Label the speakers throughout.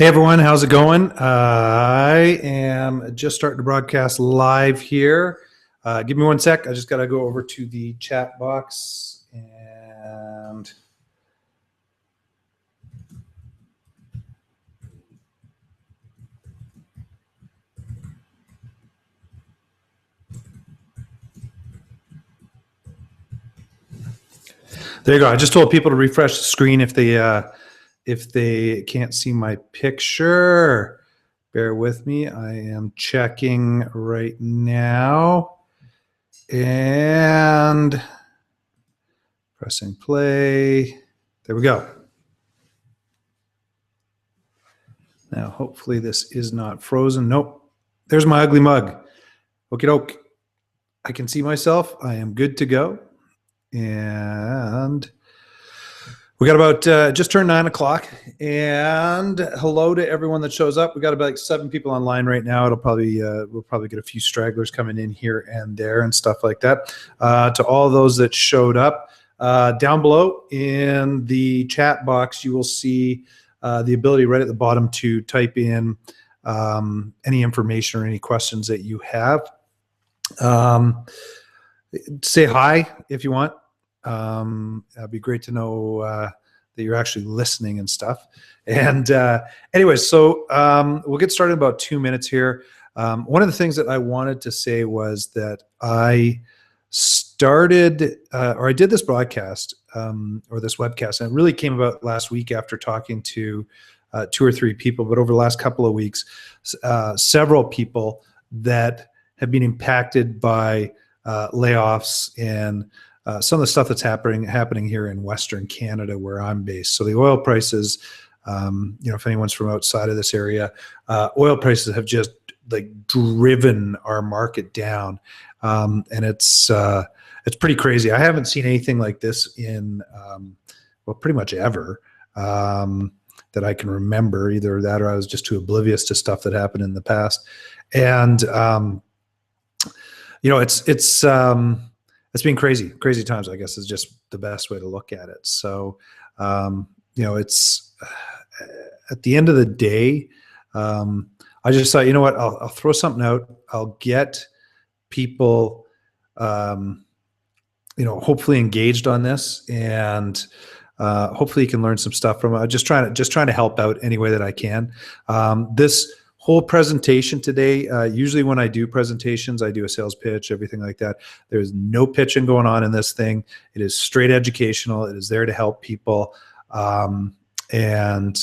Speaker 1: Hey everyone, how's it going? I am just starting to broadcast live here. Give me one sec. I just got to go over to the chat box and there you go. I just told people to refresh the screen if they can't see my picture. Bear with me. I am checking right now and pressing play. There we go. Now, hopefully this is not frozen. Nope. There's my ugly mug. Okie doke. I can see myself. I am good to go. And we got about just turned 9 o'clock. And hello to everyone that shows up. We got about like 7 people online right now. It'll probably we'll probably get a few stragglers coming in here and there and stuff like that. To all those that showed up, down below in the chat box, you will see the ability right at the bottom to type in any information or any questions that you have. Say hi if you want. It'd be great to know that you're actually listening and stuff. And anyways, so we'll get started in about 2 minutes here. One of the things that I wanted to say was that I started or I did this broadcast or this webcast, and it really came about last week after talking to 2 or 3 people, but over the last couple of weeks, several people that have been impacted by layoffs and some of the stuff that's happening here in Western Canada where I'm based. So the oil prices, if anyone's from outside of this area, oil prices have just like driven our market down, and it's pretty crazy. I haven't seen anything like this in pretty much ever that I can remember. Either that or I was just too oblivious to stuff that happened in the past, and it's been crazy times, I guess, is just the best way to look at it. So, it's at the end of the day, I just thought, you know what, I'll throw something out. I'll get people, hopefully engaged on this, and hopefully you can learn some stuff from it. Just trying to help out any way that I can. This whole presentation today, usually when I do presentations, I do a sales pitch, everything like that. There's no pitching going on in this thing. It is straight educational. It is there to help people. And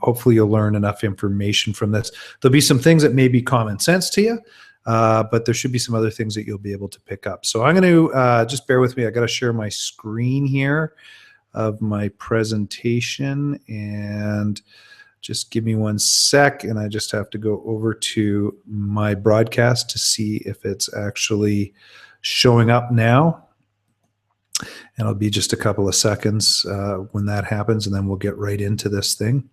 Speaker 1: hopefully you'll learn enough information from this. There'll be some things that may be common sense to you, but there should be some other things that you'll be able to pick up. So I'm going to just bear with me. I got to share my screen here of my presentation, and just give me 1 sec, and I just have to go over to my broadcast to see if it's actually showing up now. And it'll be just a couple of seconds when that happens, and then we'll get right into this thing.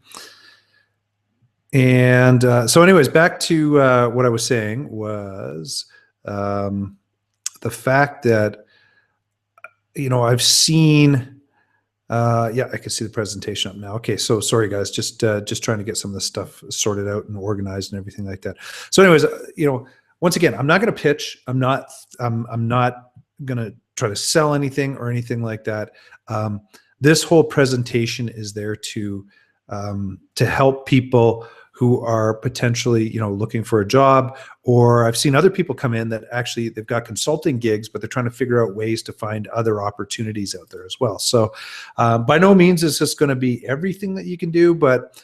Speaker 1: And so anyways, back to what I was saying was the fact that, I've seen... yeah, I can see the presentation up now. Okay, so sorry guys, just trying to get some of this stuff sorted out and organized and everything like that. So anyways, once again, I'm not going to pitch. I'm not going to try to sell anything or anything like that. This whole presentation is there to help people who are potentially, looking for a job, or I've seen other people come in that actually they've got consulting gigs, but they're trying to figure out ways to find other opportunities out there as well. So by no means is this going to be everything that you can do, but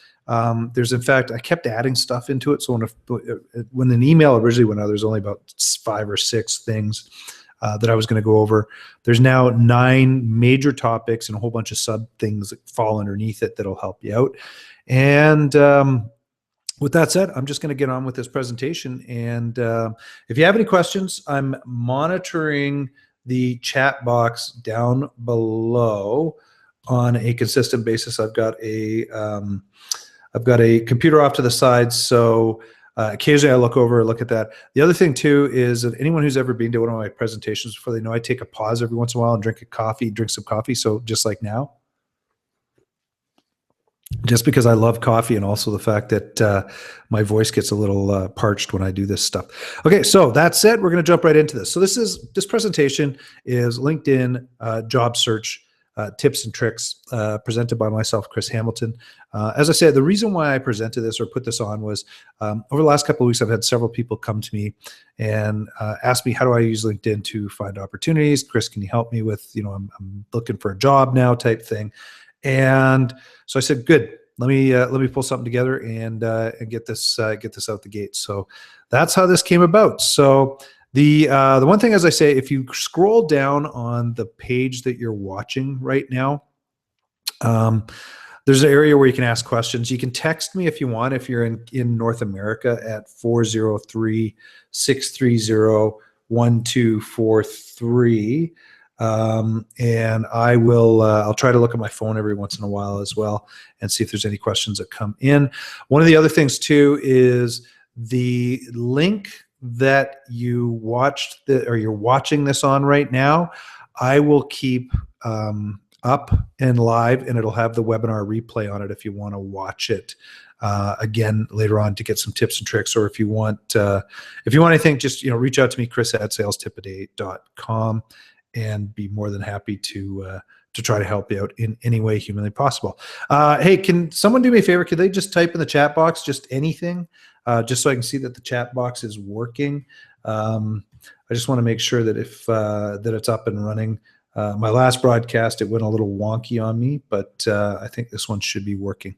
Speaker 1: there's, in fact, I kept adding stuff into it. So when an email originally went out, there's only about 5 or 6 things that I was going to go over. There's now 9 major topics and a whole bunch of sub things that fall underneath it that'll help you out. And with that said, I'm just going to get on with this presentation. And if you have any questions, I'm monitoring the chat box down below on a consistent basis. I've got a computer off to the side, so occasionally I look at that. The other thing too is that anyone who's ever been to one of my presentations before, they know I take a pause every once in a while and drink some coffee. So just like now. just because I love coffee and also the fact that my voice gets a little parched when I do this stuff. Okay, so that said, we're going to jump right into this. So this presentation is LinkedIn job search tips and tricks presented by myself, Chris Hamilton. As I said, the reason why I presented this or put this on was over the last couple of weeks, I've had several people come to me and ask me, how do I use LinkedIn to find opportunities? Chris, can you help me with, I'm looking for a job now type thing. And so I said, good. Let me pull something together and get this out the gate. So that's how this came about. So the one thing, as I say, if you scroll down on the page that you're watching right now, there's an area where you can ask questions. You can text me if you want, if you're in North America, at 403-630-1243. And I'll try to look at my phone every once in a while as well and see if there's any questions that come in. One of the other things too is the link that you watched or you're watching this on right now. I will keep up and live, and it'll have the webinar replay on it if you want to watch it again later on to get some tips and tricks. Or if you want anything, just reach out to me, chris@salestipaday.com, and be more than happy to try to help you out in any way humanly possible. Hey, can someone do me a favor? Could they just type in the chat box just anything, just so I can see that the chat box is working? I just want to make sure that that it's up and running. My last broadcast, it went a little wonky on me, but I think this one should be working.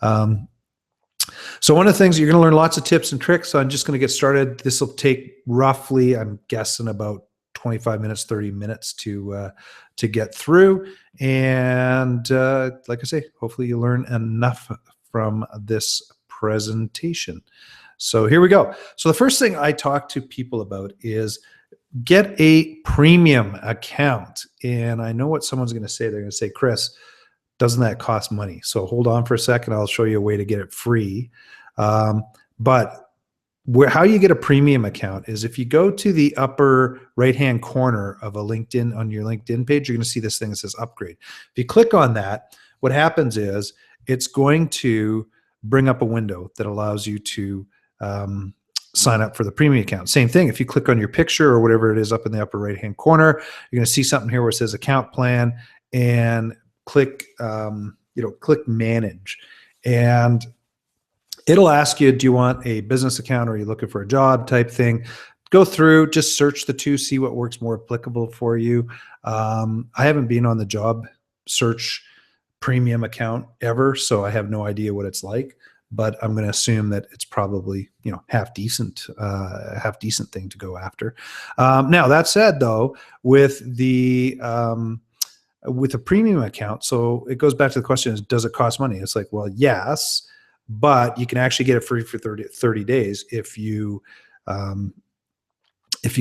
Speaker 1: So one of the things, you're going to learn lots of tips and tricks. So I'm just going to get started. This will take roughly, I'm guessing, about 25 minutes, 30 minutes to get through. And like I say, hopefully you learn enough from this presentation. So here we go. So the first thing I talk to people about is get a premium account. And I know what someone's going to say. They're going to say, Chris, doesn't that cost money? So hold on for a second. I'll show you a way to get it free. But how you get a premium account is if you go to the upper right-hand corner of a LinkedIn, on your LinkedIn page, you're going to see this thing that says upgrade. If you click on that, what happens is it's going to bring up a window that allows you to sign up for the premium account. Same thing. If you click on your picture or whatever it is up in the upper right-hand corner, you're going to see something here where it says account plan, and click manage. And it'll ask you, do you want a business account or are you looking for a job type thing? Go through, just search the two, see what works more applicable for you. I haven't been on the job search premium account ever, so I have no idea what it's like, but I'm going to assume that it's probably, half decent thing to go after. Now that said though, with a premium account, so it goes back to the question is, does it cost money? It's like, well, yes, but you can actually get it free for 30 days if you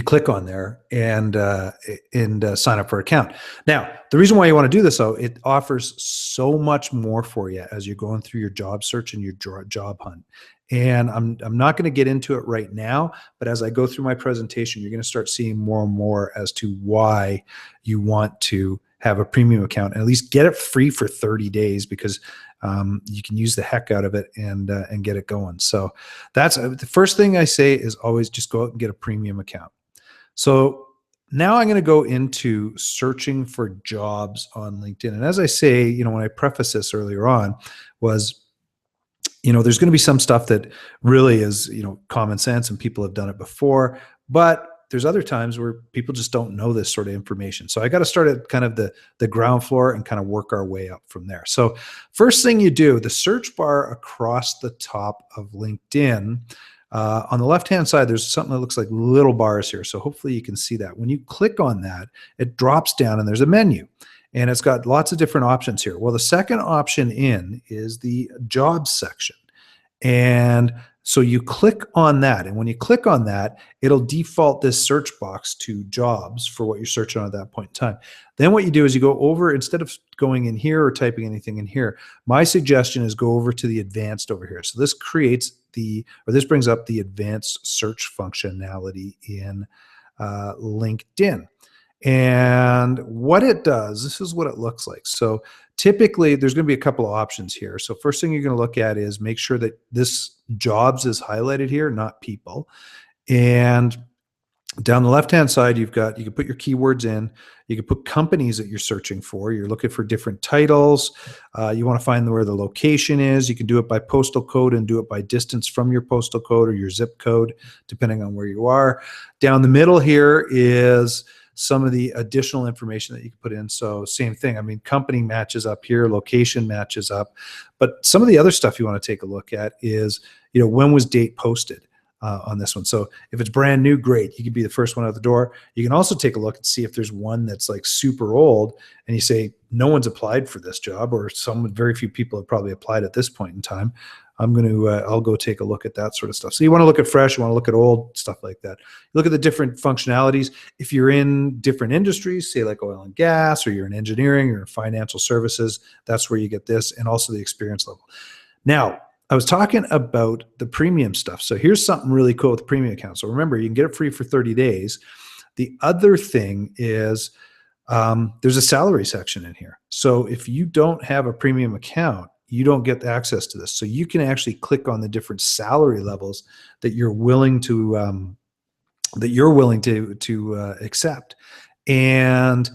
Speaker 1: click on there and sign up for an account. Now, the reason why you want to do this, though, it offers so much more for you as you're going through your job search and your job hunt. And I'm not going to get into it right now, but as I go through my presentation, you're going to start seeing more and more as to why you want to have a premium account and at least get it free for 30 days because you can use the heck out of it and get it going. So that's the first thing I say is always just go out and get a premium account. So now I'm going to go into searching for jobs on LinkedIn. And as I say, when I preface this earlier on was, there's going to be some stuff that really is, common sense and people have done it before, but there's other times where people just don't know this sort of information. So I got to start at kind of the ground floor and kind of work our way up from there. So first thing you do, the search bar across the top of LinkedIn, on the left-hand side, there's something that looks like little bars here. So hopefully you can see that. When you click on that, it drops down and there's a menu. And it's got lots of different options here. Well, the second option in is the jobs section. And so you click on that. And when you click on that, it'll default this search box to jobs for what you're searching on at that point in time. Then what you do is you go over, instead of going in here or typing anything in here, my suggestion is go over to the advanced over here. So this this brings up the advanced search functionality in LinkedIn. And what it does, this is what it looks like. So typically there's going to be a couple of options here. So first thing you're going to look at is make sure that this jobs is highlighted here, not people. And down the left-hand side, you can put your keywords in. You can put companies that you're searching for. You're looking for different titles. You want to find where the location is. You can do it by postal code and do it by distance from your postal code or your zip code, depending on where you are. Down the middle here is some of the additional information that you can put in. So same thing. I mean, company matches up here, location matches up. But some of the other stuff you want to take a look at is, when was date posted? On this one. So if it's brand new, great. You could be the first one out the door. You can also take a look and see if there's one that's like super old and you say, no one's applied for this job, or very few people have probably applied at this point in time. I'll go take a look at that sort of stuff. So you want to look at fresh, you want to look at old, stuff like that. You look at the different functionalities. If you're in different industries, say like oil and gas, or you're in engineering or financial services, that's where you get this, and also the experience level. Now, I was talking about the premium stuff. So here's something really cool with the premium account. So remember, you can get it free for 30 days. The other thing is there's a salary section in here. So if you don't have a premium account, you don't get access to this. So you can actually click on the different salary levels that you're willing to accept. And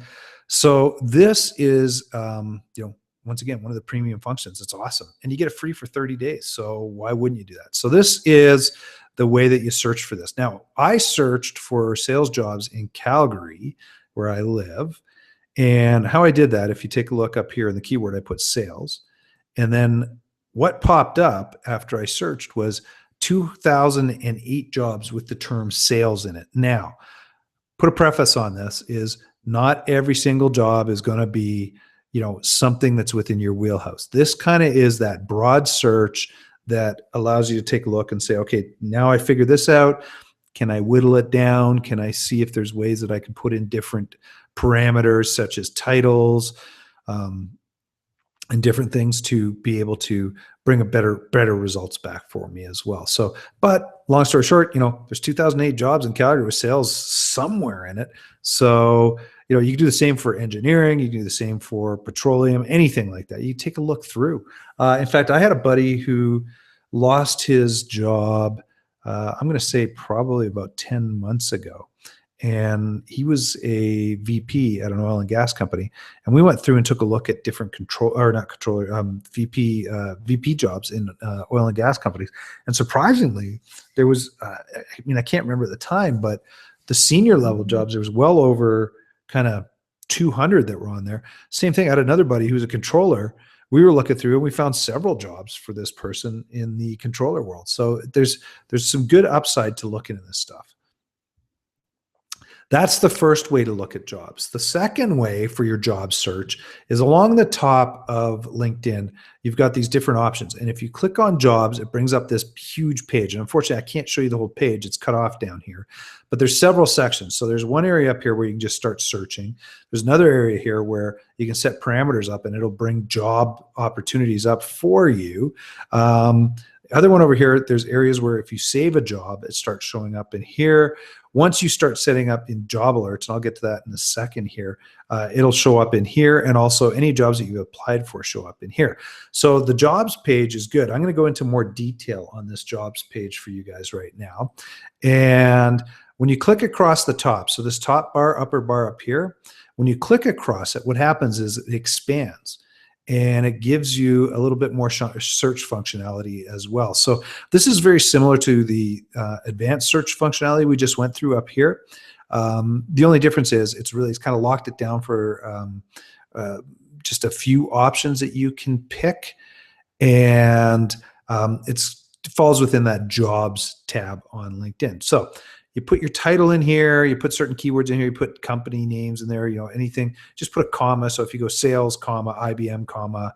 Speaker 1: so this is once again, one of the premium functions. It's awesome. And you get it free for 30 days. So why wouldn't you do that? So this is the way that you search for this. Now, I searched for sales jobs in Calgary, where I live. And how I did that, if you take a look up here in the keyword, I put sales. And then what popped up after I searched was 2008 jobs with the term sales in it. Now, put a preface on this is not every single job is going to be something that's within your wheelhouse. This kind of is that broad search that allows you to take a look and say, okay, now I figured this out. Can I whittle it down? Can I see if there's ways that I can put in different parameters such as titles and different things to be able to bring a better results back for me as well. So, but long story short, there's 2008 jobs in Calgary with sales somewhere in it. So, you can do the same for engineering. You can do the same for petroleum, anything like that. You take a look through. In fact, I had a buddy who lost his job, I'm going to say probably about 10 months ago. And he was a VP at an oil and gas company. And we went through and took a look at different VP jobs in oil and gas companies. And surprisingly, there was, I can't remember at the time, but the senior level jobs, there was well over kind of 200 that were on there. Same thing. I had another buddy who was a controller. We were looking through and we found several jobs for this person in the controller world. So there's some good upside to looking at this stuff. That's the first way to look at jobs. The second way for your job search is along the top of LinkedIn. You've got these different options. And if you click on jobs, it brings up this huge page. And unfortunately, I can't show you the whole page. It's cut off down here. But there's several sections. So there's one area up here where you can just start searching. There's another area here where you can set parameters up and it'll bring job opportunities up for you. Other one over here, there's areas where if you save a job, it starts showing up in here. Once you start setting up in job alerts, and I'll get to that in a second here, it'll show up in here, and also any jobs that you applied for show up in here. So the jobs page is good. I'm going to go into more detail on this jobs page for you guys right now. And when you click across the top, so this top bar, upper bar up here, when you click across it, what happens is it expands. And it gives you a little bit more search functionality as well. So this is very similar to the advanced search functionality we just went through up here. The only difference is it's kind of locked it down for just a few options that you can pick. And it falls within that jobs tab on LinkedIn. So you put your title in here, you put certain keywords in here, you put company names in there, anything, just put a comma. So if you go sales, comma, IBM, comma,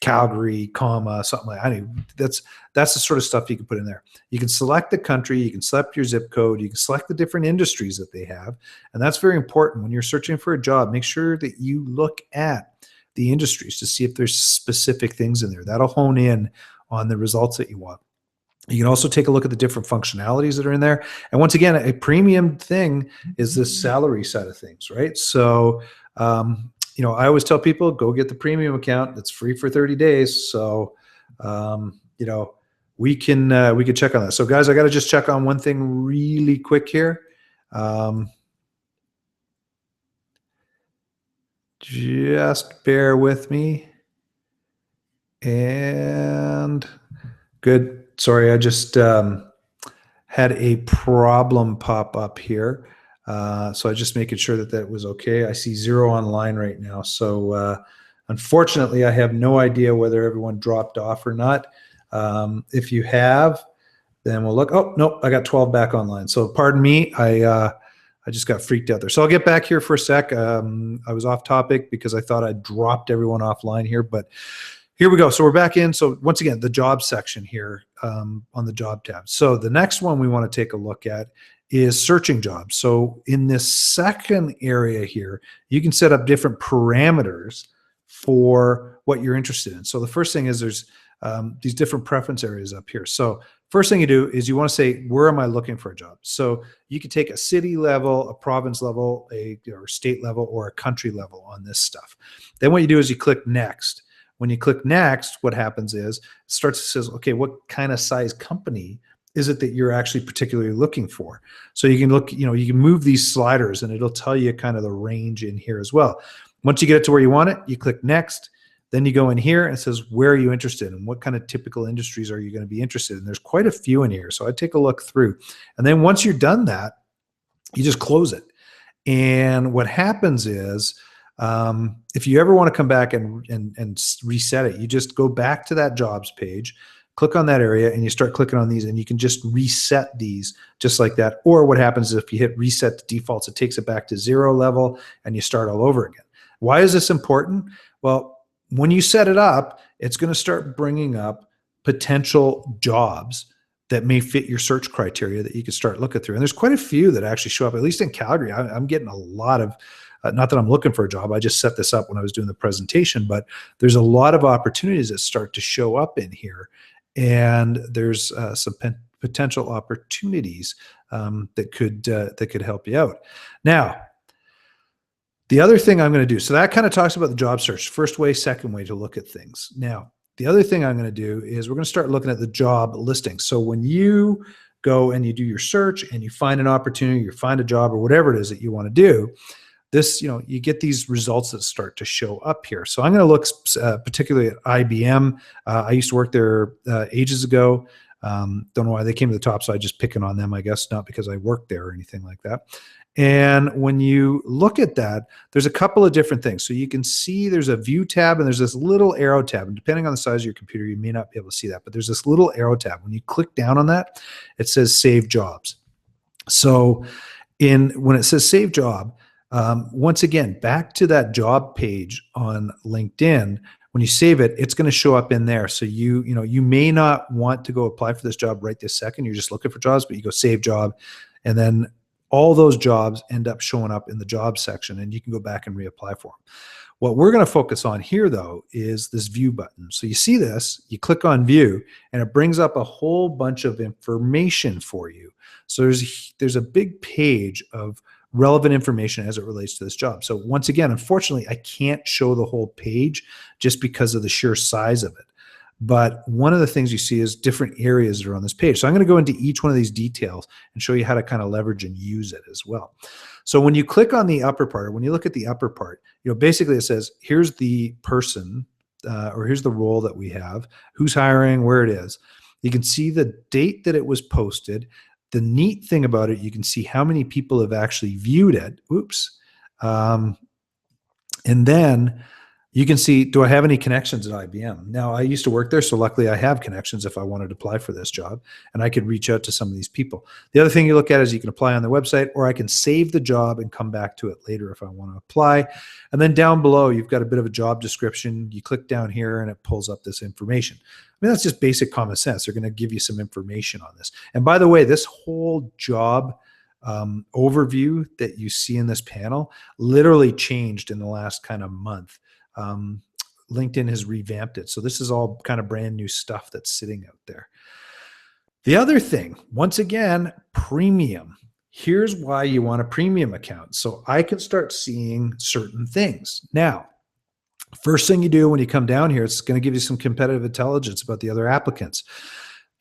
Speaker 1: Calgary, comma, something like that. That's the sort of stuff you can put in there. You can select the country, you can select your zip code, you can select the different industries that they have. And that's very important. When you're searching for a job, make sure that you look at the industries to see if there's specific things in there. That'll hone in on the results that you want. You can also take a look at the different functionalities that are in there. And once again, a premium thing is this salary side of things, right? So, I always tell people go get the premium account. It's free for 30 days. So, we can check on that. So, guys, I got to just check on one thing really quick here. Just bear with me. And good. Sorry, I just had a problem pop up here. So I just making sure that that was okay. I see 0 online right now. So unfortunately, I have no idea whether everyone dropped off or not. If you have, then we'll look. Oh, no, I got 12 back online. So pardon me. I just got freaked out there. So I'll get back here for a sec. I was off topic because I thought I dropped everyone offline here, but here we go. So we're back in. So once again, the job section here on the job tab. So the next one we want to take a look at is searching jobs. So in this second area here, you can set up different parameters for what you're interested in. So the first thing is there's these different preference areas up here. So first thing you do is you want to say, where am I looking for a job? So you can take a city level, a province level, or state level, or a country level on this stuff. Then what you do is you click next. When you click next, what happens is it starts to says, okay, what kind of size company is it that you're actually particularly looking for? So you can look, you can move these sliders and it'll tell you kind of the range in here as well. Once you get it to where you want it, you click next. Then you go in here and it says, where are you interested in? What kind of typical industries are you going to be interested in? There's quite a few in here. So I take a look through. And then once you're done that, you just close it. And what happens is, if you ever want to come back and reset it, you just go back to that jobs page, click on that area, and you start clicking on these, and you can just reset these just like that. Or what happens is if you hit reset to defaults, it takes it back to 0 level, and you start all over again. Why is this important? Well, when you set it up, it's going to start bringing up potential jobs that may fit your search criteria that you can start looking through. And there's quite a few that actually show up, at least in Calgary. I'm getting a lot of, not that I'm looking for a job, I just set this up when I was doing the presentation, but there's a lot of opportunities that start to show up in here. And there's some potential opportunities that could help you out. Now, the other thing I'm going to do, so that kind of talks about the job search, first way, second way to look at things. Now, the other thing I'm going to do is we're going to start looking at the job listings. So when you go and you do your search and you find an opportunity, you find a job or whatever it is that you want to do, this, you get these results that start to show up here. So I'm going to look particularly at IBM. I used to work there ages ago. Don't know why they came to the top, so I just picking on them, I guess, not because I worked there or anything like that. And when you look at that, there's a couple of different things. So you can see there's a view tab and there's this little arrow tab. And depending on the size of your computer, you may not be able to see that, but there's this little arrow tab. When you click down on that, it says save jobs. So when it says save job, once again, back to that job page on LinkedIn, when you save it, it's going to show up in there. So you may not want to go apply for this job right this second. You're just looking for jobs, but you go save job, and then all those jobs end up showing up in the job section, and you can go back and reapply for them. What we're going to focus on here, though, is this view button. So you see this, you click on view, and it brings up a whole bunch of information for you. So there's a big page of relevant information as it relates to this job. So once again, unfortunately, I can't show the whole page just because of the sheer size of it. But one of the things you see is different areas that are on this page. So I'm going to go into each one of these details and show you how to kind of leverage and use it as well. So when you click on the upper part, or when you look at the upper part, basically it says, here's the person or here's the role that we have, who's hiring, where it is. You can see the date that it was posted. The neat thing about it, you can see how many people have actually viewed it. Oops. And then you can see, do I have any connections at IBM? Now, I used to work there, so luckily I have connections if I wanted to apply for this job, and I could reach out to some of these people. The other thing you look at is you can apply on their website, or I can save the job and come back to it later if I want to apply. And then down below, you've got a bit of a job description. You click down here, and it pulls up this information. I mean, that's just basic common sense. They're going to give you some information on this. And by the way, this whole job overview that you see in this panel literally changed in the last kind of month. LinkedIn has revamped it. So this is all kind of brand new stuff that's sitting out there. The other thing, once again, premium. Here's why you want a premium account. So I can start seeing certain things. Now, first thing you do when you come down here, it's going to give you some competitive intelligence about the other applicants.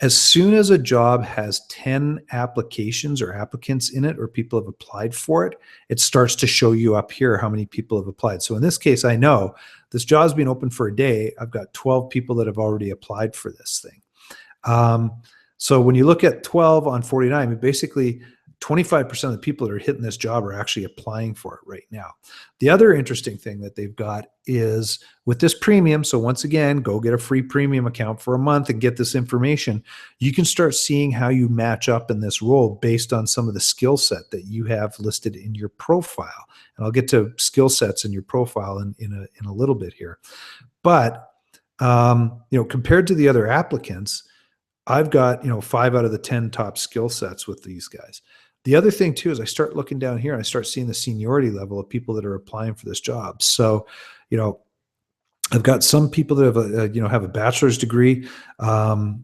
Speaker 1: As soon as a job has 10 applications or applicants in it, or people have applied for it, it starts to show you up here how many people have applied. So in this case, I know this job's been open for a day. I've got 12 people that have already applied for this thing. So when you look at 12 on 49, basically 25% of the people that are hitting this job are actually applying for it right now. The other interesting thing that they've got is with this premium. So once again, go get a free premium account for a month and get this information. You can start seeing how you match up in this role based on some of the skill set that you have listed in your profile. And I'll get to skill sets in your profile in a little bit here. But compared to the other applicants, I've got 5 out of the 10 top skill sets with these guys. The other thing too is I start looking down here and I start seeing the seniority level of people that are applying for this job. So, I've got some people that have a bachelor's degree.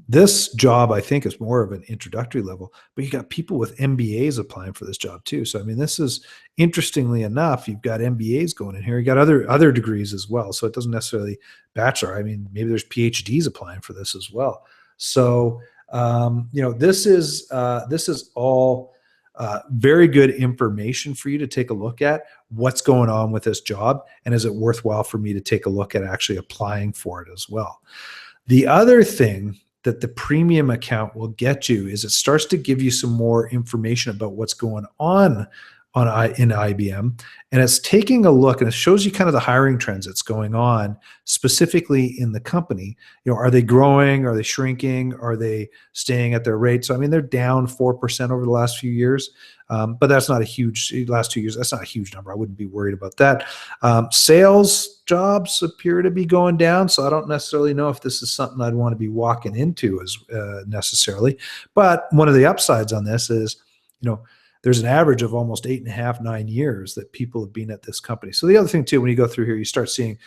Speaker 1: This job I think is more of an introductory level, but you got people with MBAs applying for this job too. So I mean, this is interestingly enough, you've got MBAs going in here. You got other degrees as well. So it doesn't necessarily bachelor. I mean, maybe there's PhDs applying for this as well. So this is all very good information for you to take a look at what's going on with this job, and is it worthwhile for me to take a look at actually applying for it as well. The other thing that the premium account will get you is it starts to give you some more information about what's going on in IBM, and it's taking a look and it shows you kind of the hiring trends that's going on specifically in the company. Are they growing? Are they shrinking? Are they staying at their rate? So I mean, they're down 4% over the last few years, but that's not a huge last 2 years. That's not a huge number. I wouldn't be worried about that. Sales jobs appear to be going down, so I don't necessarily know if this is something I'd want to be walking into as necessarily. But one of the upsides on this is, there's an average of almost 8.5, 9 years that people have been at this company. So the other thing too, when you go through here, you start seeing,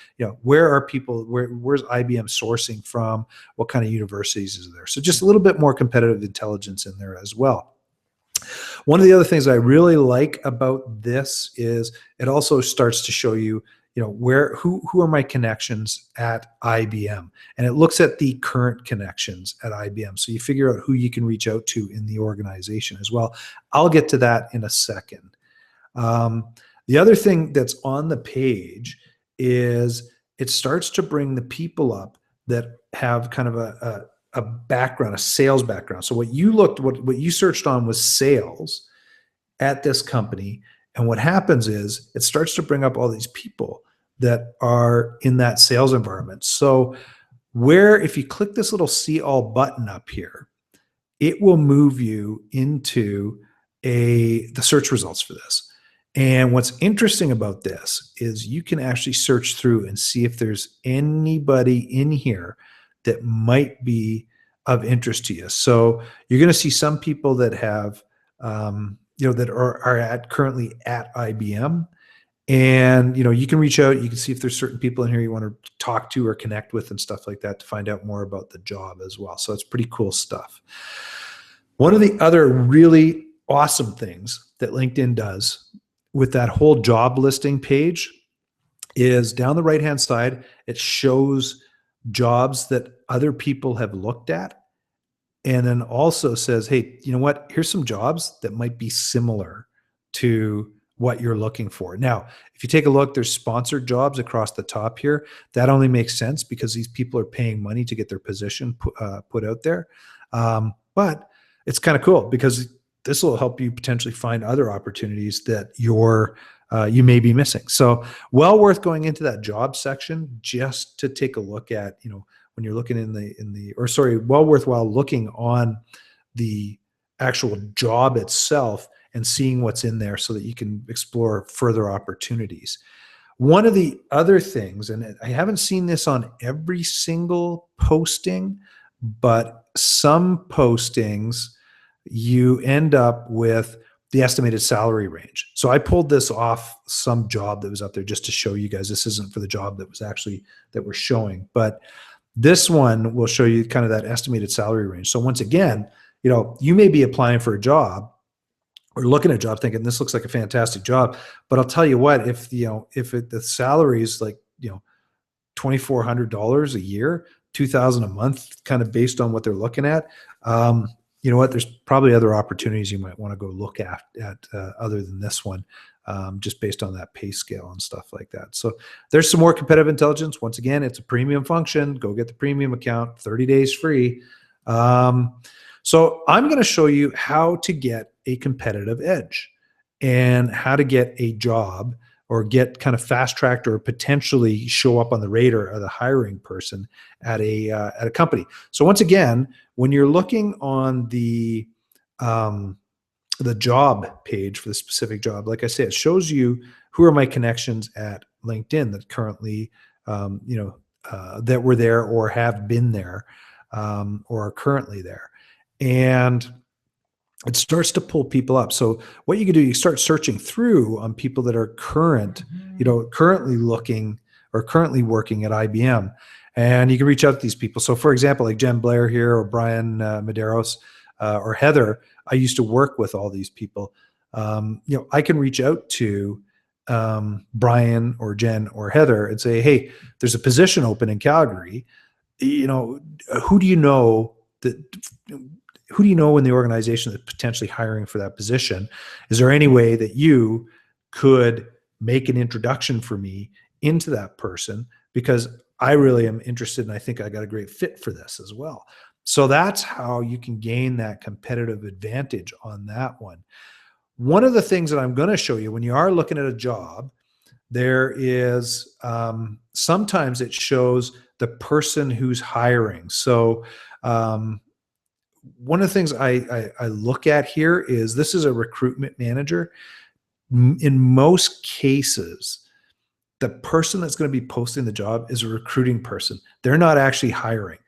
Speaker 1: where are people, where's IBM sourcing from? What kind of universities is there? So just a little bit more competitive intelligence in there as well. One of the other things I really like about this is it also starts to show you, who are my connections at IBM, and it looks at the current connections at IBM. So you figure out who you can reach out to in the organization as well. I'll get to that in a second. The other thing that's on the page is it starts to bring the people up that have kind of a background, a sales background. So what you searched on was sales at this company. And what happens is it starts to bring up all these people that are in that sales environment. So if you click this little see all button up here, it will move you into the search results for this. And what's interesting about this is you can actually search through and see if there's anybody in here that might be of interest to you. So you're going to see some people that have that are currently at IBM, and you can reach out. You can see if there's certain people in here you want to talk to or connect with and stuff like that to find out more about the job as well. So it's pretty cool stuff. One of the other really awesome things that LinkedIn does with that whole job listing page is down the right hand side, it shows jobs that other people have looked at. And then also says, hey, you know what? Here's some jobs that might be similar to what you're looking for. Now, if you take a look, there's sponsored jobs across the top here. That only makes sense because these people are paying money to get their position put out there. But it's kind of cool because this will help you potentially find other opportunities that you may be missing. So well worth going into that job section just to take a look at, when you're looking well worthwhile looking on the actual job itself and seeing what's in there so that you can explore further opportunities. One of the other things, and I haven't seen this on every single posting, but some postings you end up with the estimated salary range. So I pulled this off some job that was out there just to show you guys. This isn't for the job that we're showing, but this one will show you kind of that estimated salary range. So once again, you may be applying for a job or looking at a job thinking this looks like a fantastic job, but I'll tell you what, if the salary is like, $2,400 a year, 2,000 a month, kind of based on what they're looking at. You know what? There's probably other opportunities you might want to go look at other than this one, just based on that pay scale and stuff like that. So there's some more competitive intelligence. Once again, it's a premium function. Go get the premium account, 30 days free. So I'm going to show you how to get a competitive edge and how to get a job or get kind of fast tracked or potentially show up on the radar of the hiring person at a company. So once again, when you're looking on the job page for the specific job, like I said, it shows you who are my connections at LinkedIn that currently, that were there or have been there, or are currently there. And it starts to pull people up. So what you can do, you start searching through on people that are currently looking or currently working at IBM, and you can reach out to these people. So for example, like Jen Blair here, or Brian Medeiros, or Heather, I used to work with all these people. I can reach out to Brian or Jen or Heather and say, hey, there's a position open in Calgary. Who do you know in the organization that's potentially hiring for that position? Is there any way that you could make an introduction for me into that person? Because I really am interested and I think I got a great fit for this as well. So that's how you can gain that competitive advantage on that one. One of the things that I'm going to show you when you are looking at a job, there is sometimes it shows the person who's hiring. So one of the things I look at here is this is a recruitment manager. In most cases, the person that's going to be posting the job is a recruiting person. They're not actually hiring.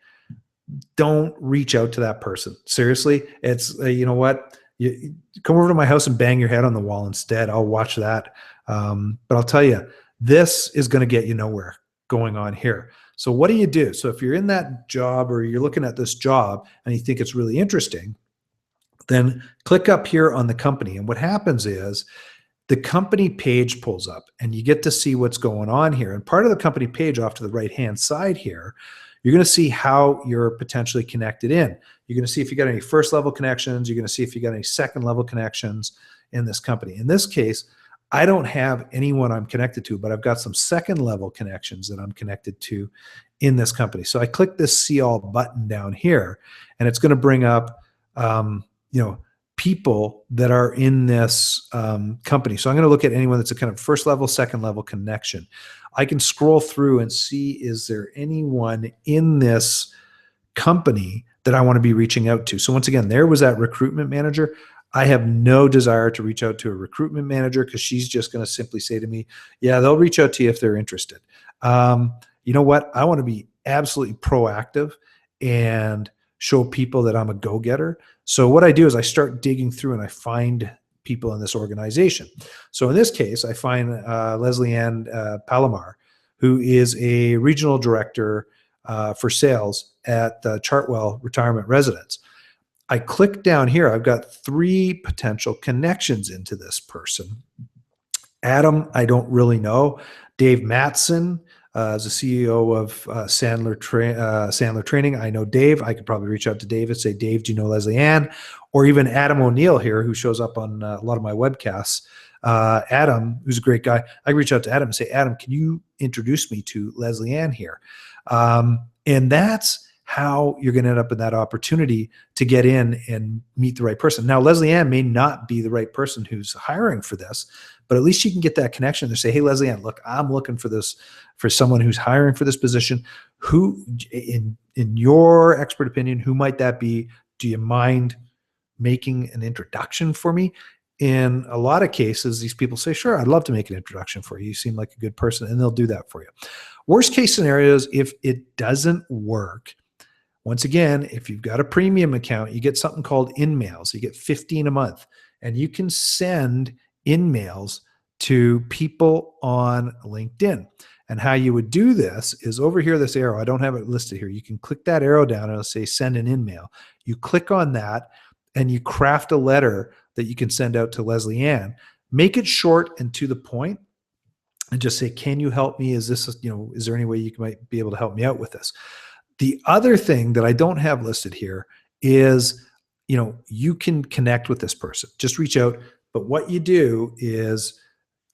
Speaker 1: Don't reach out to that person. Seriously, it's you know what? You come over to my house and bang your head on the wall instead. I'll watch that. But I'll tell you, this is going to get you nowhere going on here. So what do you do? So if you're in that job or you're looking at this job and you think it's really interesting, then click up here on the company. And what happens is the company page pulls up and you get to see what's going on here. And part of the company page off to the right-hand side here, you're going to see how you're potentially connected in. You're going to see if you got any first level connections. You're going to see if you got any second level connections in this company. In this case, I don't have anyone I'm connected to, but I've got some second level connections that I'm connected to in this company. So I click this see all button down here, and it's going to bring up, people that are in this company. So I'm going to look at anyone that's a kind of first level, second level connection. I can scroll through and see, is there anyone in this company that I want to be reaching out to? So once again, there was that recruitment manager. I have no desire to reach out to a recruitment manager because she's just going to simply say to me, yeah, they'll reach out to you if they're interested. You know what? I want to be absolutely proactive and show people that I'm a go-getter. So what I do is I start digging through and I find people in this organization. So in this case, I find Leslie Ann Palomar, who is a regional director for sales at Chartwell Retirement Residence. I click down here. I've got 3 potential connections into this person. Adam, I don't really know. Dave Matson is the CEO of Sandler Training. I know Dave. I could probably reach out to Dave and say, Dave, do you know Leslie Ann? Or even Adam O'Neill here, who shows up on a lot of my webcasts. Adam, who's a great guy. I reach out to Adam and say, Adam, can you introduce me to Leslie Ann here? And that's how you're going to end up in that opportunity to get in and meet the right person. Now, Leslie Ann may not be the right person who's hiring for this, but at least you can get that connection to say, hey, Leslie Ann, look, I'm looking for this, for someone who's hiring for this position. Who, in your expert opinion, who might that be? Do you mind making an introduction for me? In a lot of cases, these people say, sure, I'd love to make an introduction for you. You seem like a good person, and they'll do that for you. Worst case scenarios, if it doesn't work, once again, if you've got a premium account, you get something called in-mails. You get 15 a month, and you can send in-mails to people on LinkedIn. And how you would do this is over here, this arrow. I don't have it listed here. You can click that arrow down and it'll say send an in-mail. You click on that. and you craft a letter that you can send out to Leslie Ann. Make it short and to the point, and just say, can you help me? Is this, is there any way you might be able to help me out with this? The other thing that I don't have listed here is, you can connect with this person. Just reach out. But what you do is,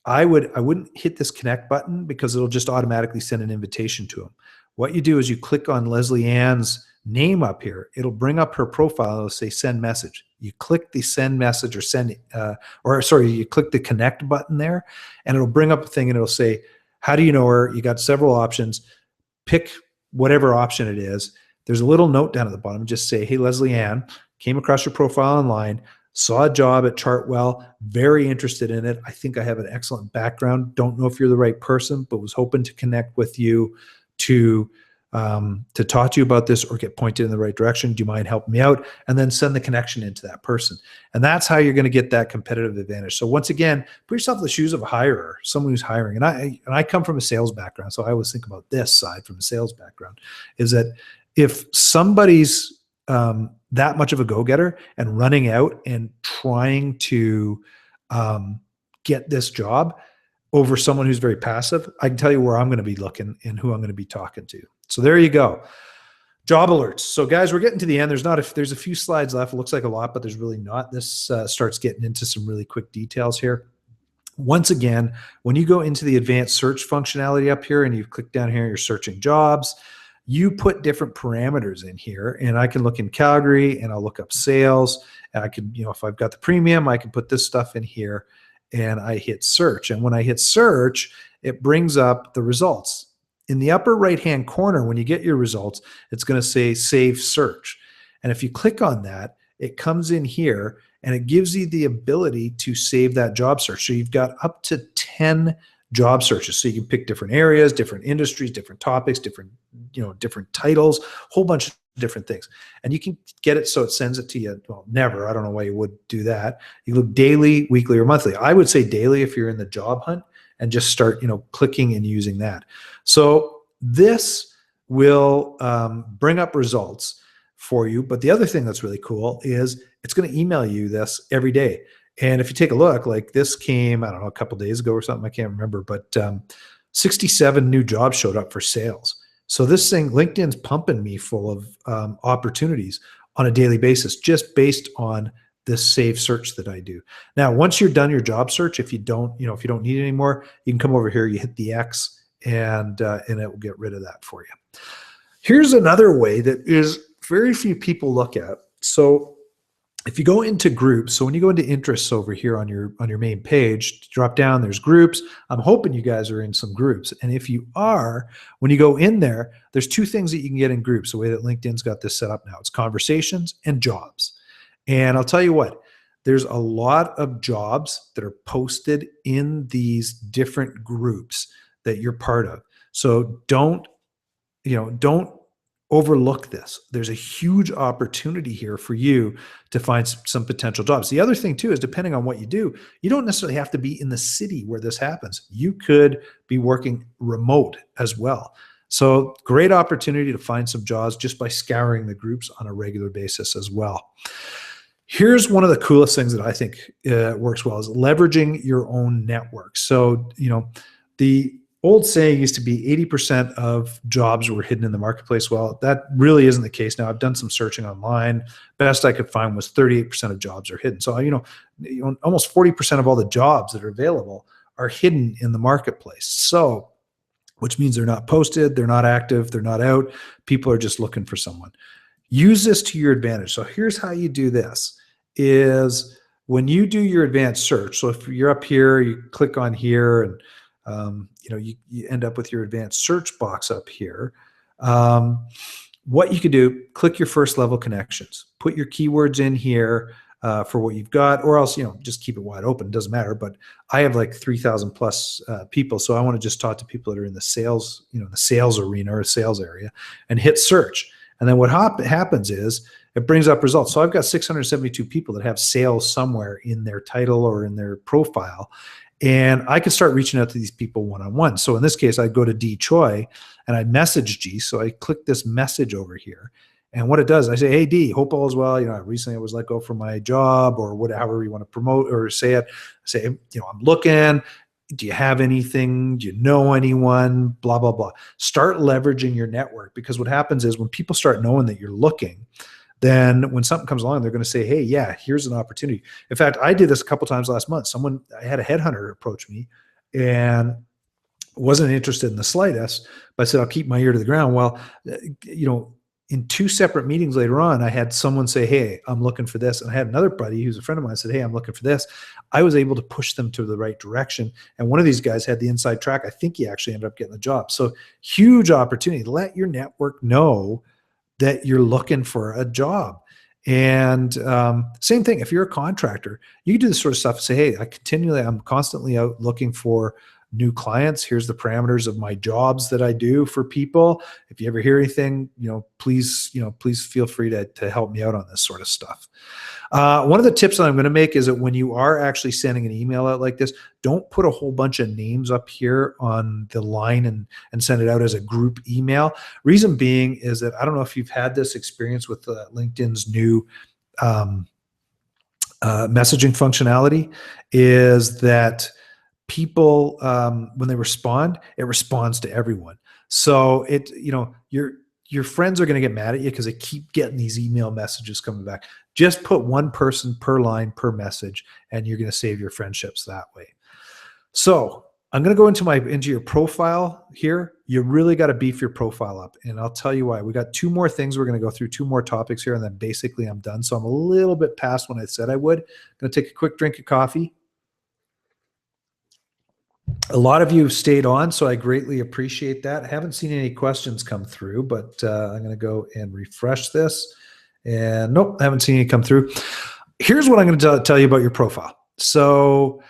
Speaker 1: I wouldn't hit this connect button because it'll just automatically send an invitation to them. What you do is you click on Leslie Ann's name up here. It'll bring up her profile. It'll say send message. You click the send message you click the connect button there, and it'll bring up a thing and it'll say, how do you know her? You got several options. Pick whatever option it is. There's a little note down at the bottom. Just say, hey, Leslie Ann, came across your profile online, saw a job at Chartwell, very interested in it. I think I have an excellent background. Don't know if you're the right person, but was hoping to connect with you to talk to you about this or get pointed in the right direction. Do you mind helping me out? And then send the connection into that person. And that's how you're going to get that competitive advantage. So once again, put yourself in the shoes of a hirer, someone who's hiring. And I come from a sales background, so I always think about this side from a sales background, is that if somebody's that much of a go-getter and running out and trying to get this job over someone who's very passive, I can tell you where I'm going to be looking and who I'm going to be talking to. So there you go. Job alerts. So guys, we're getting to the end. There's a few slides left. It looks like a lot, but there's really not. This starts getting into some really quick details here. Once again, when you go into the advanced search functionality up here and you click down here, you're searching jobs, you put different parameters in here, and I can look in Calgary and I'll look up sales. And I can, if I've got the premium, I can put this stuff in here and I hit search. And when I hit search, it brings up the results. In the upper right-hand corner, when you get your results, it's going to say save search. And if you click on that, it comes in here and it gives you the ability to save that job search. So you've got up to 10 job searches. So you can pick different areas, different industries, different topics, different titles, whole bunch of different things. And you can get it so it sends it to you. Well, never. I don't know why you would do that. You look daily, weekly, or monthly. I would say daily if you're in the job hunt, and just start, clicking and using that. So this will bring up results for you. But the other thing that's really cool is it's going to email you this every day. And if you take a look, like this came, I don't know, a couple days ago or something, I can't remember, but 67 new jobs showed up for sales. So this thing, LinkedIn's pumping me full of opportunities on a daily basis, just based on this save search that I do. Now, once you're done your job search, if you don't need it anymore, you can come over here, you hit the X, and it will get rid of that for you. Here's another way that is very few people look at. So if you go into groups, so when you go into interests over here on your main page, drop down, there's groups. I'm hoping you guys are in some groups. And if you are, when you go in there, there's two things that you can get in groups, the way that LinkedIn's got this set up now. It's conversations and jobs. And I'll tell you what, there's a lot of jobs that are posted in these different groups that you're part of. So don't overlook this. There's a huge opportunity here for you to find some potential jobs. The other thing too is, depending on what you do, you don't necessarily have to be in the city where this happens. You could be working remote as well. So great opportunity to find some jobs just by scouring the groups on a regular basis as well. Here's one of the coolest things that I think works well, is leveraging your own network. So, the old saying used to be 80% of jobs were hidden in the marketplace. Well, that really isn't the case now. I've done some searching online. Best I could find was 38% of jobs are hidden. So, almost 40% of all the jobs that are available are hidden in the marketplace. So, which means they're not posted, they're not active, they're not out. People are just looking for someone. Use this to your advantage. So here's how you do this, is when you do your advanced search. So if you're up here, you click on here, and you end up with your advanced search box up here. What you could do, click your first level connections, put your keywords in here for what you've got, or else, just keep it wide open. It doesn't matter. But I have like 3,000 plus people. So I want to just talk to people that are in the sales, the sales arena or sales area, and hit search. And then what happens is it brings up results. So I've got 672 people that have sales somewhere in their title or in their profile. And I can start reaching out to these people one-on-one. So in this case, I go to D Choi and I message G. So I click this message over here. And what it does, I say, hey, D, hope all is well. Recently I was let go from my job, or whatever you want to promote or say it. I say, I'm looking. Do you have anything? Do you know anyone? Blah, blah, blah. Start leveraging your network, because what happens is when people start knowing that you're looking, then when something comes along, they're going to say, hey, yeah, here's an opportunity. In fact, I did this a couple times last month. I had a headhunter approach me and wasn't interested in the slightest, but I said, I'll keep my ear to the ground. Well, in 2 separate meetings later on, I had someone say, hey, I'm looking for this. And I had another buddy who's a friend of mine said, hey, I'm looking for this. I was able to push them to the right direction. And one of these guys had the inside track. I think he actually ended up getting the job. So huge opportunity. Let your network know that you're looking for a job. And same thing, if you're a contractor, you can do this sort of stuff and say, hey, I'm constantly out looking for new clients. Here's the parameters of my jobs that I do for people. If you ever hear anything, please feel free to help me out on this sort of stuff. One of the tips that I'm going to make is that when you are actually sending an email out like this, don't put a whole bunch of names up here on the line and send it out as a group email. Reason being is that, I don't know if you've had this experience with LinkedIn's new messaging functionality, is that people, when they respond, it responds to everyone. So your friends are going to get mad at you because they keep getting these email messages coming back. Just put one person per line per message, and you're going to save your friendships that way. So I'm going to go into your profile here. You really got to beef your profile up, and I'll tell you why. We got 2 more things. We're going to go through 2 more topics here, and then basically I'm done. So I'm a little bit past when I said I would. I'm going to take a quick drink of coffee. A lot of you have stayed on, so I greatly appreciate that. I haven't seen any questions come through, but I'm going to go and refresh this. And nope, I haven't seen any come through. Here's what I'm going to tell you about your profile. So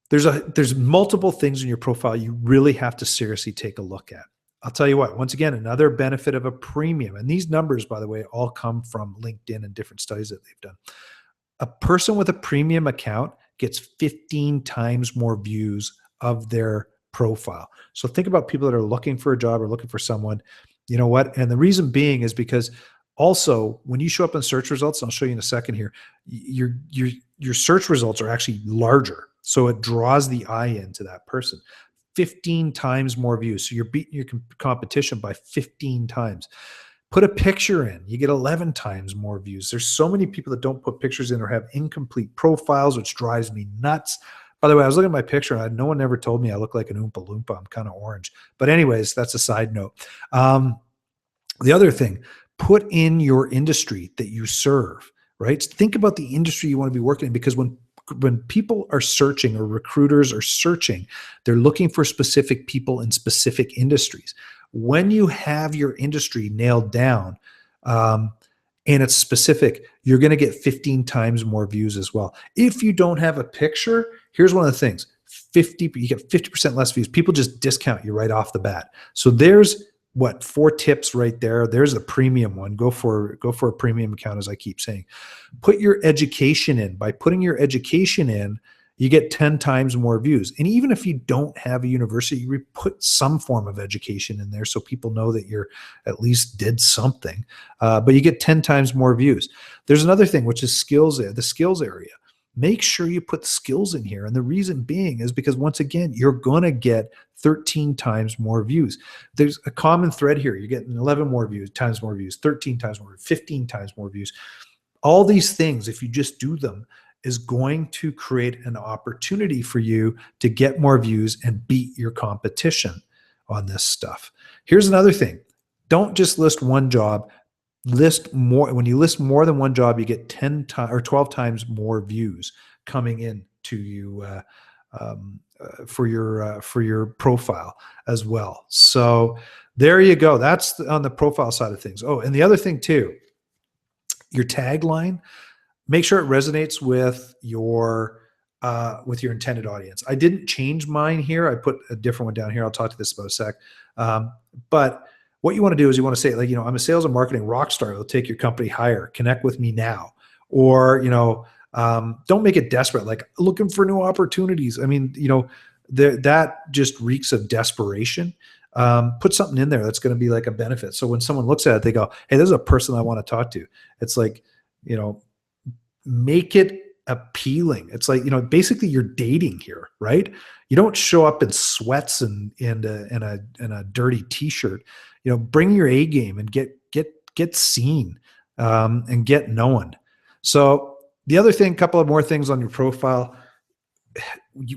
Speaker 1: there's multiple things in your profile you really have to seriously take a look at. I'll tell you what, once again, another benefit of a premium, and these numbers, by the way, all come from LinkedIn and different studies that they've done. A person with a premium account gets 15 times more views of their profile. So think about people that are looking for a job or looking for someone, you know what? And the reason being is because also when you show up in search results, and I'll show you in a second here, your search results are actually larger. So it draws the eye into that person. 15 times more views. So you're beating your competition by 15 times. Put a picture in, you get 11 times more views. There's so many people that don't put pictures in or have incomplete profiles, which drives me nuts. By the way, I was looking at my picture, and no one ever told me I look like an Oompa Loompa. I'm kind of orange. But anyways, that's a side note. The other thing, put in your industry that you serve, right? Think about the industry you want to be working in, because when people are searching, or recruiters are searching, they're looking for specific people in specific industries. When you have your industry nailed down, and it's specific, you're going to get 15 times more views as well. If you don't have a picture, here's one of the things: you get 50% less views. People just discount you right off the bat. So there's 4 tips right there. There's a premium one. Go for a premium account, as I keep saying. Put your education in. By putting your education in, you get 10 times more views. And even if you don't have a university, you put some form of education in there so people know that you're at least did something. But you get 10 times more views. There's another thing, which is skills, the skills area. Make sure you put skills in here. And the reason being is because, once again, you're going to get 13 times more views. There's a common thread here. You're getting 11 more views, times more views, 13 times more, 15 times more views. All these things, if you just do them, is going to create an opportunity for you to get more views and beat your competition on this stuff. Here's another thing. Don't just list one job. List more. When you list more than one job, you get 10 times or 12 times more views coming in to you for your profile as well. So there you go. That's on the profile side of things. Oh, and the other thing too, your tagline. Make sure it resonates with your intended audience. I didn't change mine here. I put a different one down here. I'll talk to this about a sec. But what you want to do is you want to say, like, I'm a sales and marketing rock star. It'll take your company higher. Connect with me now. Or, don't make it desperate, like looking for new opportunities. I mean, that just reeks of desperation. put something in there that's going to be like a benefit. So when someone looks at it, they go, hey, this is a person I want to talk to. It's like, make it appealing. It's like, basically you're dating here, right? You don't show up in sweats and a dirty t-shirt. Bring your A game and get seen, and get known. So the other thing, couple of more things on your profile.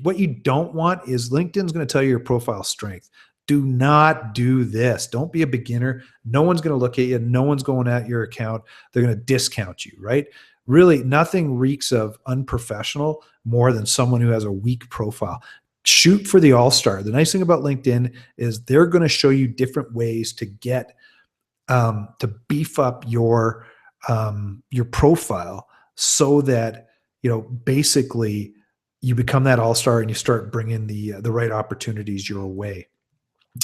Speaker 1: What you don't want is LinkedIn's going to tell you your profile strength. Do not do this. Don't be a beginner. No one's going to look at you. No one's going at your account. They're going to discount you, right? Really, nothing reeks of unprofessional more than someone who has a weak profile. Shoot for the all-star. The nice thing about LinkedIn is they're going to show you different ways to get to beef up your profile so that basically you become that all-star and you start bringing the right opportunities your way.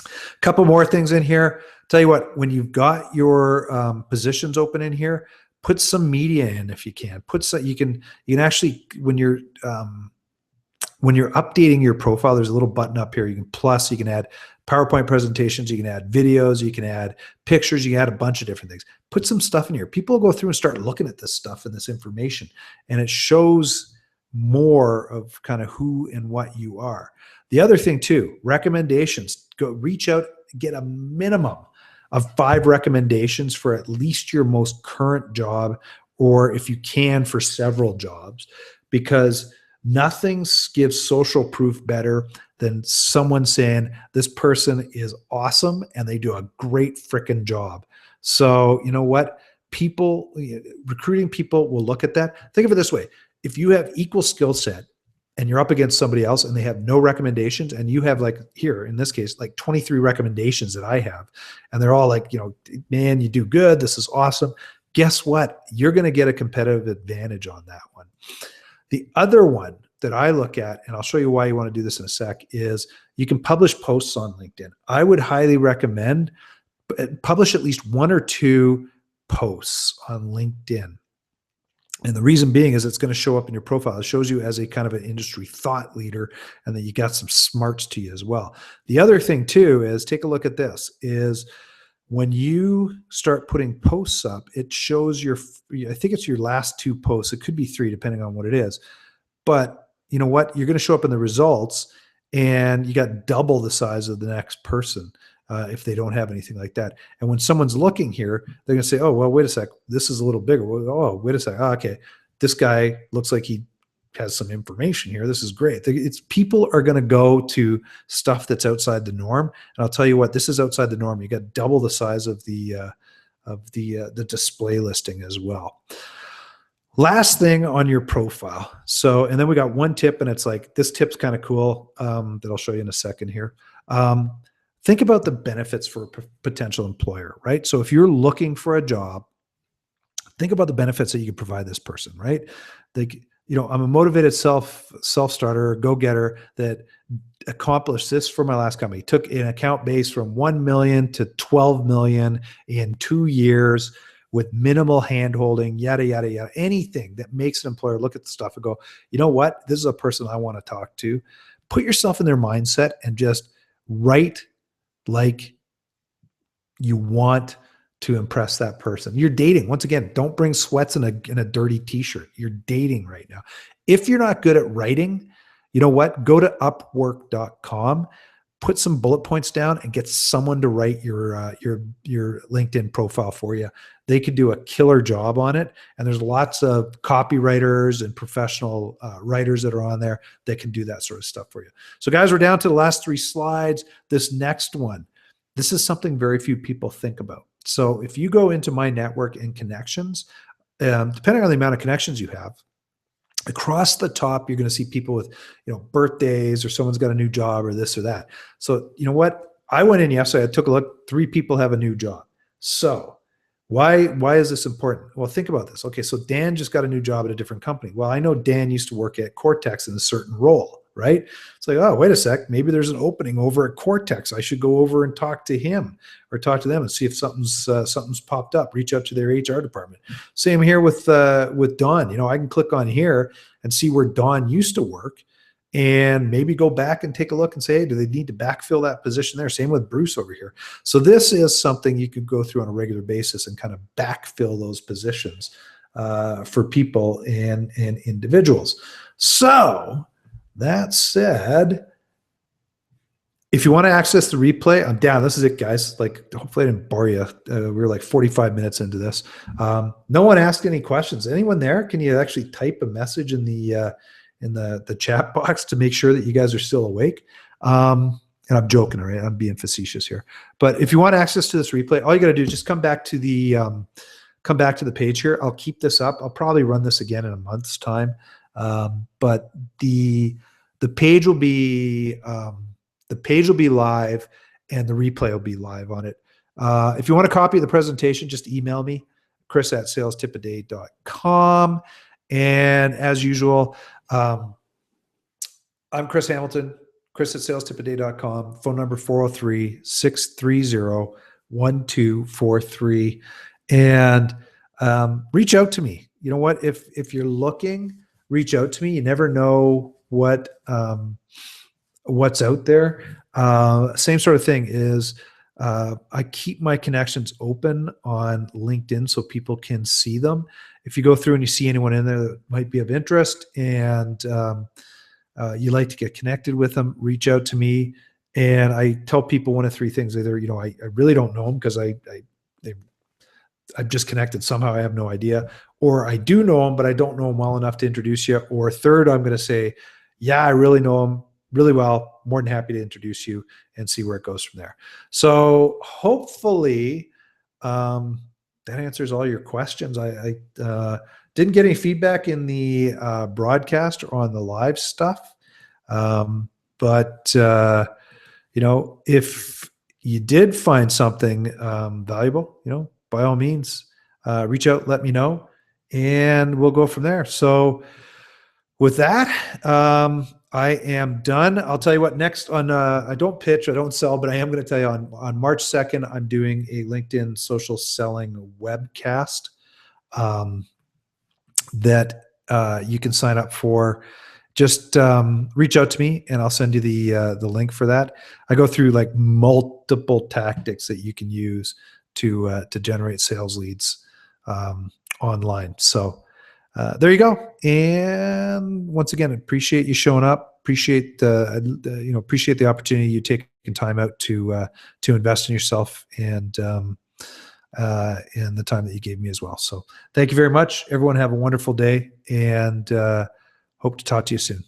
Speaker 1: A couple more things in here. Tell you what, when you've got your positions open in here, put some media in if you can. You can actually, when you're updating your profile, there's a little button up here. You can add PowerPoint presentations, you can add videos, you can add pictures, you can add a bunch of different things. Put some stuff in here. People will go through and start looking at this stuff and this information, and it shows more of kind of who and what you are. The other thing too, recommendations. Go reach out, get a minimum of 5 recommendations for at least your most current job, or if you can, for several jobs, because nothing gives social proof better than someone saying this person is awesome and they do a great freaking job. So you know what? Recruiting people will look at that. Think of it this way. If you have equal skill set and you're up against somebody else and they have no recommendations, and you have, like here in this case, like 23 recommendations that I have, and they're all like, man, you do good. This is awesome. Guess what? You're going to get a competitive advantage on that one. The other one that I look at, and I'll show you why you want to do this in a sec, is you can publish posts on LinkedIn. I would highly recommend publish at least 1 or 2 posts on LinkedIn. And the reason being is it's going to show up in your profile. It shows you as a kind of an industry thought leader, and that you got some smarts to you as well. The other thing too is, take a look at this, is when you start putting posts up, it shows I think it's your last 2 posts. It could be 3 depending on what it is. But you know what? You're going to show up in the results and you got double the size of the next person. If they don't have anything like that. And when someone's looking here, they're going to say, oh, well, wait a sec. This is a little bigger. Oh, wait a sec. Oh, okay. This guy looks like he has some information here. This is great. People are going to go to stuff that's outside the norm. And I'll tell you what, this is outside the norm. You got double the size of the display listing as well. Last thing on your profile. So, and then we got one tip, and it's like, this tip's kind of cool, that I'll show you in a second here. Think about the benefits for a potential employer, right? So if you're looking for a job, think about the benefits that you can provide this person, right? Like, I'm a motivated self-starter, go-getter that accomplished this for my last company. Took an account base from 1 million to 12 million in 2 years with minimal hand-holding, yada, yada, yada. Anything that makes an employer look at the stuff and go, you know what? This is a person I want to talk to. Put yourself in their mindset and just write like you want to impress that person. You're dating. Once again, don't bring sweats in a dirty t-shirt. You're dating right now. If you're not good at writing, you know what? Go to upwork.com, put some bullet points down, and get someone to write your LinkedIn profile for you. They could do a killer job on it. And there's lots of copywriters and professional writers that are on there that can do that sort of stuff for you. So guys, we're down to the last 3 slides. This next one, this is something very few people think about. So if you go into my network and connections, depending on the amount of connections you have, across the top, you're going to see people with, birthdays, or someone's got a new job, or this or that. So you know what? I went in yesterday, I took a look, 3 people have a new job. So why is this important? Well, think about this. Okay, so Dan just got a new job at a different company. Well, I know Dan used to work at Cortex in a certain role, right? It's like, oh, wait a sec. Maybe there's an opening over at Cortex. I should go over and talk to him or talk to them and see if something's popped up. Reach out to their HR department. Same here with Don. I can click on here and see where Don used to work, and maybe go back and take a look and say, hey, do they need to backfill that position there? Same with Bruce over here. So this is something you could go through on a regular basis and kind of backfill those positions for people and individuals. So that said, if you want to access the replay, I'm down. This is it, guys. Like, hopefully I didn't bore you. We were like 45 minutes into this. No one asked any questions. Anyone there? Can you actually type a message in the chat box to make sure that you guys are still awake? And I'm joking, all right? I'm being facetious here. But if you want access to this replay, all you got to do is just come back to the page here. I'll keep this up. I'll probably run this again in a month's time. But the page will be live, and the replay will be live on it. If you want a copy of the presentation, just email me, chris@salestipaday.com. And as usual, I'm Chris Hamilton, chris@salestipaday.com, phone number 403-630-1243. And reach out to me. You know what? If you're looking, reach out to me. You never know what's out there. Same sort of thing is I keep my connections open on LinkedIn so people can see them. If you go through and you see anyone in there that might be of interest and you like to get connected with them, reach out to me. And I tell people one of three things. Either, I really don't know them because I've just connected somehow. I have no idea. Or I do know them, but I don't know them well enough to introduce you. Or third, I'm going to say, yeah, I really know them really well. More than happy to introduce you and see where it goes from there. So hopefully that answers all your questions. I didn't get any feedback in the broadcast or on the live stuff. But if you did find something valuable, by all means, reach out, let me know, and we'll go from there. So with that, I am done. I'll tell you what, next on, I don't pitch, I don't sell, but I am going to tell you on March 2nd, I'm doing a LinkedIn social selling webcast that you can sign up for. Just reach out to me and I'll send you the link for that. I go through like multiple tactics that you can use to generate sales leads online. So there you go. And once again, appreciate you showing up. Appreciate appreciate the opportunity you taking time out to invest in yourself and the time that you gave me as well. So thank you very much. Everyone have a wonderful day, and hope to talk to you soon.